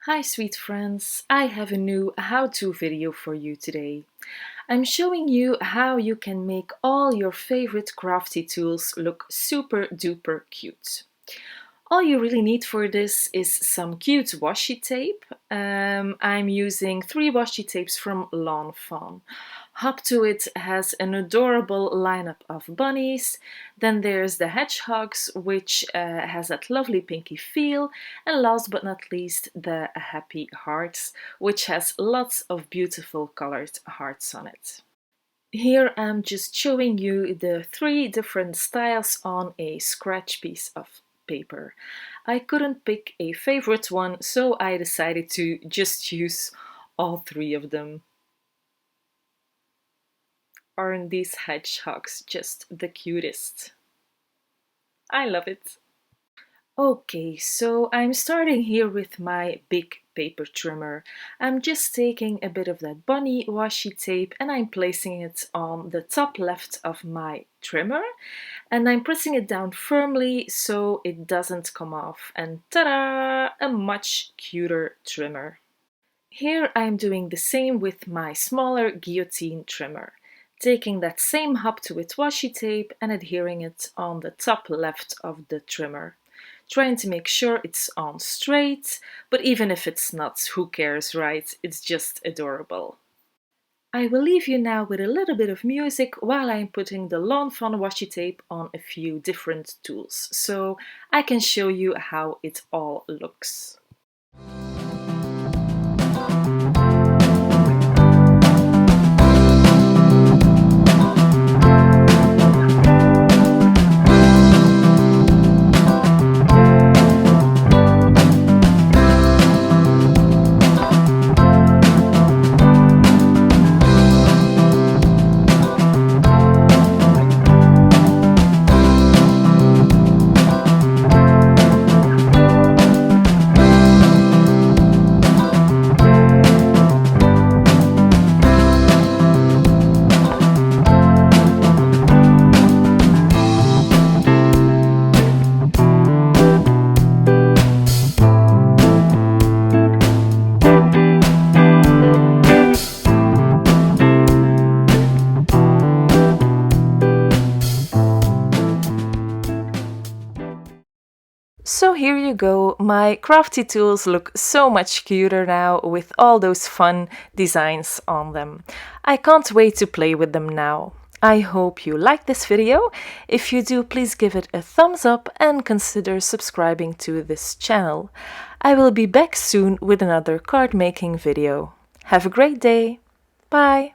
Hi sweet friends, I have a new how-to video for you today. I'm showing you how you can make all your favorite crafty tools look super duper cute. All you really need for this is some cute washi tape. I'm using 3 washi tapes from Lawn Fawn. Up to it has an adorable lineup of bunnies. Then there's the hedgehogs, which has that lovely pinky feel. And last but not least, the happy hearts, which has lots of beautiful colored hearts on it. Here I'm just showing you the 3 different styles on a scratch piece of paper. I couldn't pick a favorite one, so I decided to just use all 3 of them. Aren't these hedgehogs just the cutest? I love it. Okay, so I'm starting here with my big paper trimmer. I'm just taking a bit of that bunny washi tape and I'm placing it on the top left of my trimmer and I'm pressing it down firmly so it doesn't come off, and ta-da! A much cuter trimmer. Here I'm doing the same with my smaller guillotine trimmer. Taking that same up to it washi tape and adhering it on the top left of the trimmer. Trying to make sure it's on straight, but even if it's not, who cares, right? It's just adorable. I will leave you now with a little bit of music while I'm putting the Lawn Fawn washi tape on a few different tools, so I can show you how it all looks. So here you go, my crafty tools look so much cuter now with all those fun designs on them. I can't wait to play with them now. I hope you liked this video. If you do, please give it a thumbs up and consider subscribing to this channel. I will be back soon with another card making video. Have a great day. Bye!